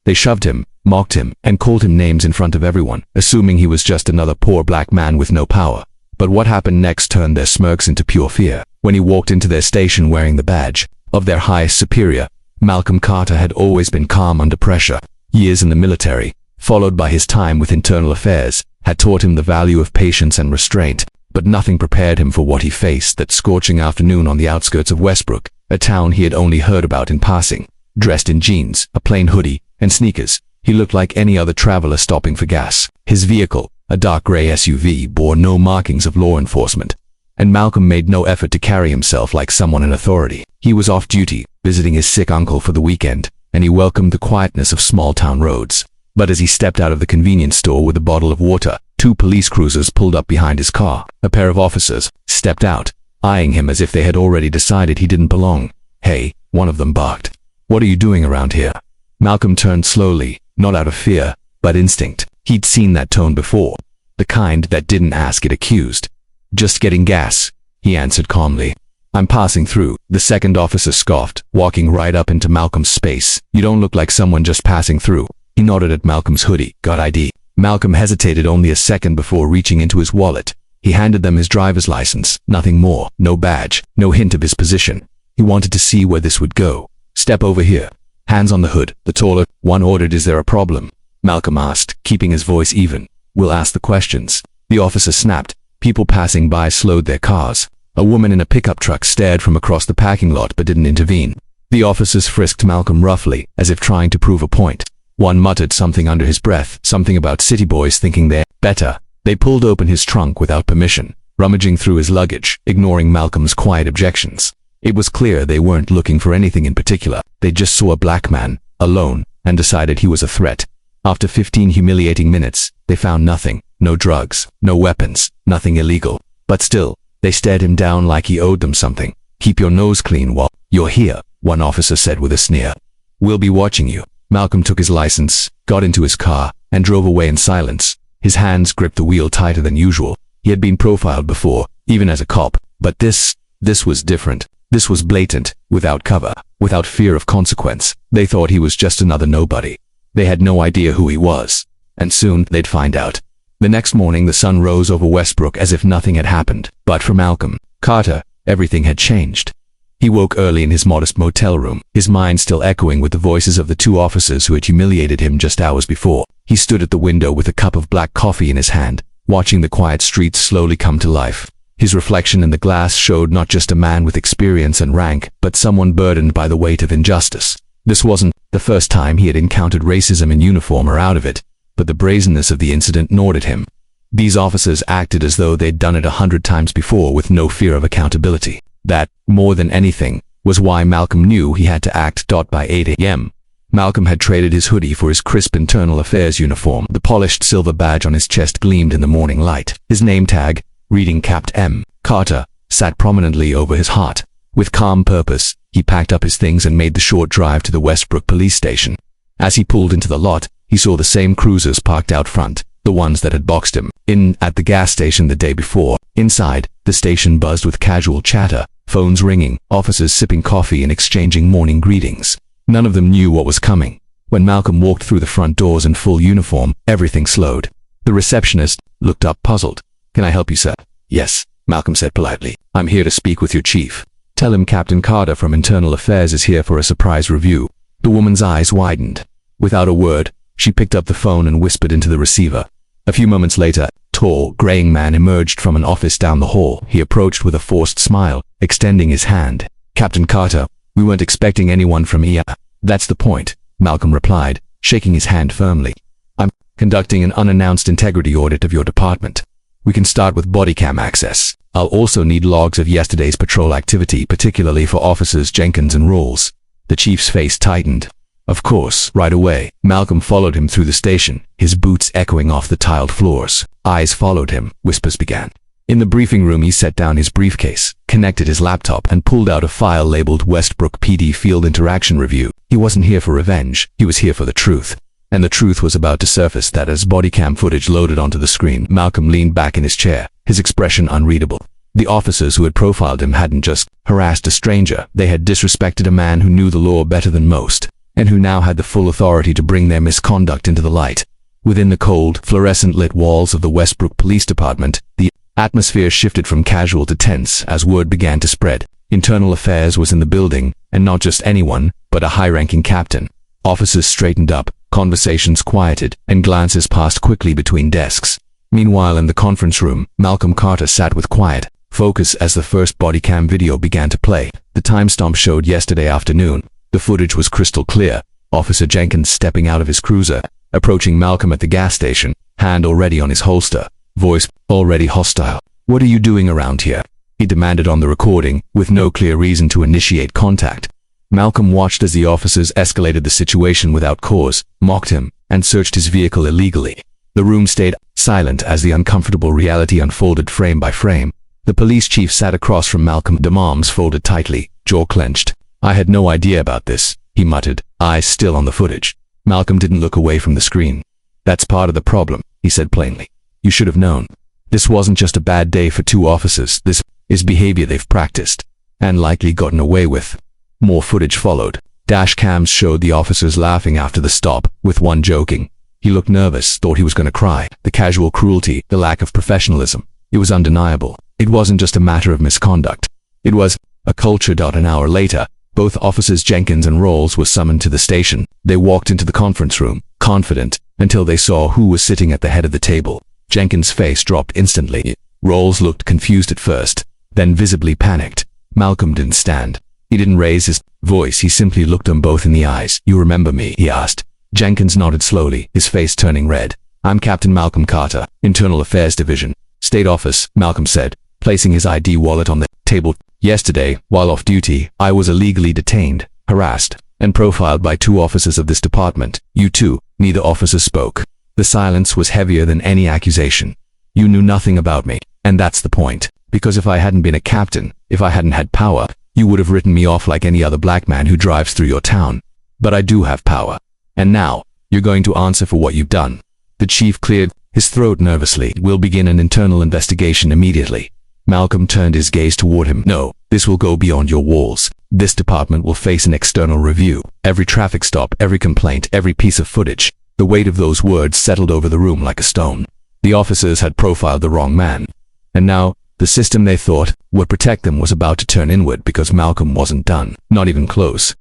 They shoved him, mocked him, and called him names in front of everyone, assuming he was just another poor black man with no power. But what happened next turned their smirks into pure fear. When he walked into their station wearing the badge of their highest superior, Malcolm Carter had always been calm under pressure. Years in the military, followed by his time with internal affairs, had taught him the value of patience and restraint, but nothing prepared him for what he faced that scorching afternoon on the outskirts of Westbrook, a town he had only heard about in passing. Dressed in jeans, a plain hoodie, and sneakers, he looked like any other traveler stopping for gas. His vehicle, a dark gray SUV, bore no markings of law enforcement, and Malcolm made no effort to carry himself like someone in authority. He was off duty, visiting his sick uncle for the weekend, and he welcomed the quietness of small-town roads. But as he stepped out of the convenience store with a bottle of water, 2 police cruisers pulled up behind his car. A pair of officers stepped out, eyeing him as if they had already decided he didn't belong. "Hey," one of them barked. "What are you doing around here?" Malcolm turned slowly, not out of fear, but instinct. He'd seen that tone before, the kind that didn't ask it accused. "Just getting gas," he answered calmly. "I'm passing through," the second officer scoffed, walking right up into Malcolm's space. "You don't look like someone just passing through." He nodded at Malcolm's hoodie. "Got ID?" Malcolm hesitated only a second before reaching into his wallet. He handed them his driver's license, nothing more, no badge, no hint of his position. He wanted to see where this would go. "Step over here." Hands on the hood, the taller one ordered. "Is there a problem?" Malcolm asked, keeping his voice even. "We'll ask the questions." The officer snapped. People passing by slowed their cars. A woman in a pickup truck stared from across the parking lot but didn't intervene. The officers frisked Malcolm roughly, as if trying to prove a point. One muttered something under his breath, something about city boys thinking they're better. They pulled open his trunk without permission, rummaging through his luggage, ignoring Malcolm's quiet objections. It was clear they weren't looking for anything in particular. They just saw a black man, alone, and decided he was a threat. After 15 humiliating minutes, they found nothing. No drugs, no weapons, nothing illegal. But still, they stared him down like he owed them something. "Keep your nose clean while you're here," one officer said with a sneer. "We'll be watching you." Malcolm took his license, got into his car, and drove away in silence. His hands gripped the wheel tighter than usual. He had been profiled before, even as a cop, but this was different. This was blatant, without cover, without fear of consequence. They thought he was just another nobody. They had no idea who he was, and soon they'd find out. The next morning the sun rose over Westbrook as if nothing had happened. But for Malcolm Carter, everything had changed. He woke early in his modest motel room, his mind still echoing with the voices of the 2 officers who had humiliated him just hours before. He stood at the window with a cup of black coffee in his hand, watching the quiet streets slowly come to life. His reflection in the glass showed not just a man with experience and rank, but someone burdened by the weight of injustice. This wasn't the first time he had encountered racism in uniform or out of it, but the brazenness of the incident gnawed at him. These officers acted as though they'd done it 100 times before with no fear of accountability. That, more than anything, was why Malcolm knew he had to act. By 8 a.m., Malcolm had traded his hoodie for his crisp internal affairs uniform. The polished silver badge on his chest gleamed in the morning light. His name tag, reading Capt. M. Carter, sat prominently over his heart. With calm purpose, he packed up his things and made the short drive to the Westbrook police station. As he pulled into the lot, he saw the same cruisers parked out front, the ones that had boxed him in at the gas station the day before. Inside, the station buzzed with casual chatter, phones ringing, officers sipping coffee and exchanging morning greetings. None of them knew what was coming. When Malcolm walked through the front doors in full uniform, everything slowed. The receptionist looked up puzzled. "Can I help you, sir?" "Yes," Malcolm said politely. "I'm here to speak with your chief. Tell him Captain Carter from Internal Affairs is here for a surprise review." The woman's eyes widened. Without a word, she picked up the phone and whispered into the receiver. A few moments later, a tall, graying man emerged from an office down the hall. He approached with a forced smile, extending his hand. "Captain Carter, we weren't expecting anyone from here." "That's the point," Malcolm replied, shaking his hand firmly. "I'm conducting an unannounced integrity audit of your department. We can start with body cam access. I'll also need logs of yesterday's patrol activity, particularly for officers Jenkins and Rolls." The chief's face tightened. "Of course, right away." Malcolm followed him through the station, his boots echoing off the tiled floors. Eyes followed him, whispers began. In the briefing room he set down his briefcase, connected his laptop, and pulled out a file labeled Westbrook PD Field Interaction Review. He wasn't here for revenge, he was here for the truth. And the truth was about to surface that as body cam footage loaded onto the screen, Malcolm leaned back in his chair, his expression unreadable. The officers who had profiled him hadn't just harassed a stranger, they had disrespected a man who knew the law better than most. and who now had the full authority to bring their misconduct into the light. Within the cold, fluorescent-lit walls of the Westbrook Police Department, the atmosphere shifted from casual to tense as word began to spread. Internal Affairs was in the building, and not just anyone, but a high-ranking captain. Officers straightened up, conversations quieted, and glances passed quickly between desks. Meanwhile, in the conference room, Malcolm Carter sat with quiet focus as the first body cam video began to play. The timestamp showed yesterday afternoon. The footage was crystal clear. Officer Jenkins stepping out of his cruiser, approaching Malcolm at the gas station, hand already on his holster, voice already hostile. "What are you doing around here?" he demanded on the recording, with no clear reason to initiate contact. Malcolm watched as the officers escalated the situation without cause, mocked him, and searched his vehicle illegally. The room stayed silent as the uncomfortable reality unfolded frame by frame. The police chief sat across from Malcolm, the arms folded tightly, jaw clenched. "I had no idea about this," he muttered, eyes still on the footage. Malcolm didn't look away from the screen. "That's part of the problem," he said plainly. "You should have known. This wasn't just a bad day for two officers. This is behavior they've practiced and likely gotten away with." More footage followed. Dash cams showed the officers laughing after the stop, with one joking. He looked nervous, thought he was going to cry. The casual cruelty, the lack of professionalism. It was undeniable. It wasn't just a matter of misconduct. It was a culture. An hour later, both officers Jenkins and Rolls were summoned to the station. They walked into the conference room, confident, until they saw who was sitting at the head of the table. Jenkins' face dropped instantly. Rolls looked confused at first, then visibly panicked. Malcolm didn't stand. He didn't raise his voice, he simply looked them both in the eyes. "You remember me?" he asked. Jenkins nodded slowly, his face turning red. "I'm Captain Malcolm Carter, Internal Affairs Division. State Office," Malcolm said, placing his ID wallet on the table. "Yesterday, while off duty, I was illegally detained, harassed, and profiled by two officers of this department. You too." Neither officer spoke. The silence was heavier than any accusation. "You knew nothing about me, and that's the point. Because if I hadn't been a captain, if I hadn't had power, you would have written me off like any other black man who drives through your town. But I do have power. And now, you're going to answer for what you've done." The chief cleared his throat nervously. "We'll begin an internal investigation immediately." Malcolm turned his gaze toward him. "No, this will go beyond your walls. This department will face an external review. Every traffic stop, every complaint, every piece of footage." The weight of those words settled over the room like a stone. The officers had profiled the wrong man. And now, the system they thought would protect them was about to turn inward because Malcolm wasn't done. Not even close.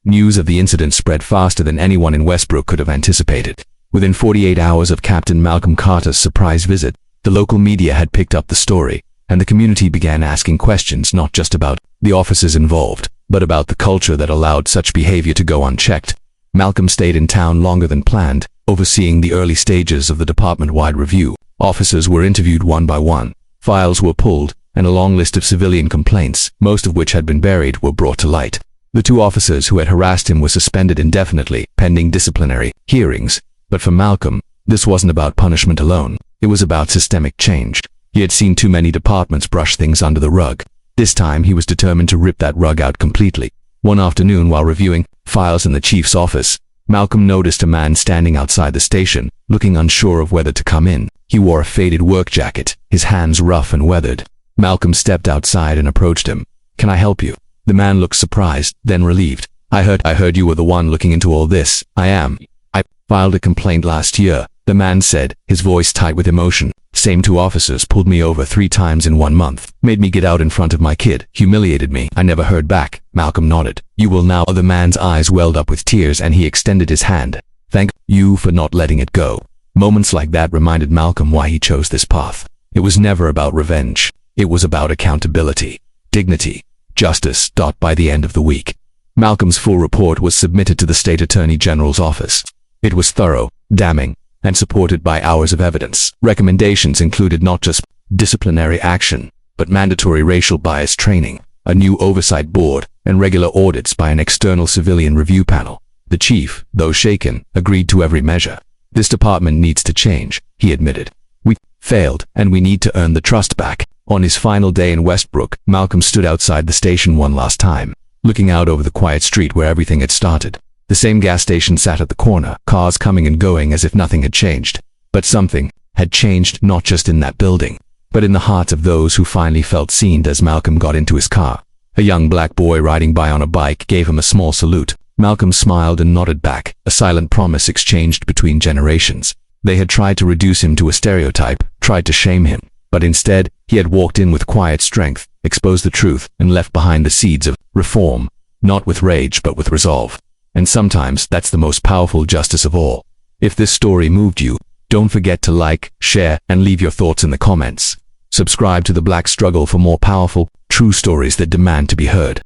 News of the incident spread faster than anyone in Westbrook could have anticipated. Within 48 hours of Captain Malcolm Carter's surprise visit, the local media had picked up the story, and the community began asking questions not just about the officers involved, but about the culture that allowed such behavior to go unchecked. Malcolm stayed in town longer than planned, overseeing the early stages of the department-wide review. Officers were interviewed one by one, files were pulled, and a long list of civilian complaints, most of which had been buried, were brought to light. The two officers who had harassed him were suspended indefinitely, pending disciplinary hearings. But for Malcolm, this wasn't about punishment alone. It was about systemic change. He had seen too many departments brush things under the rug. This time he was determined to rip that rug out completely. One afternoon, while reviewing files in the chief's office, Malcolm noticed a man standing outside the station, looking unsure of whether to come in. He wore a faded work jacket, his hands rough and weathered. Malcolm stepped outside and approached him. "Can I help you?" The man looked surprised, then relieved. I heard you were the one looking into all this." "I am. I filed a complaint last year," the man said, his voice tight with emotion. "Same two officers pulled me over 3 times in 1 month, made me get out in front of my kid, humiliated me. I never heard back." Malcolm nodded. "You will now." The man's eyes welled up with tears and he extended his hand. "Thank you for not letting it go." Moments like that reminded Malcolm why he chose this path. It was never about revenge. It was about accountability, dignity, justice. By the end of the week, Malcolm's full report was submitted to the State Attorney General's office. It was thorough, damning, and supported by hours of evidence. Recommendations included not just disciplinary action, but mandatory racial bias training, a new oversight board, and regular audits by an external civilian review panel. The chief, though shaken, agreed to every measure. "This department needs to change," he admitted. "We failed, and we need to earn the trust back." On his final day in Westbrook, Malcolm stood outside the station one last time, looking out over the quiet street where everything had started. The same gas station sat at the corner, cars coming and going as if nothing had changed. But something had changed, not just in that building, but in the hearts of those who finally felt seen. As Malcolm got into his car, a young black boy riding by on a bike gave him a small salute. Malcolm smiled and nodded back, a silent promise exchanged between generations. They had tried to reduce him to a stereotype, tried to shame him, but instead, he had walked in with quiet strength, exposed the truth, and left behind the seeds of reform, not with rage but with resolve. And sometimes that's the most powerful justice of all. If this story moved you, don't forget to like, share, and leave your thoughts in the comments. Subscribe to The Black Struggle for more powerful, true stories that demand to be heard.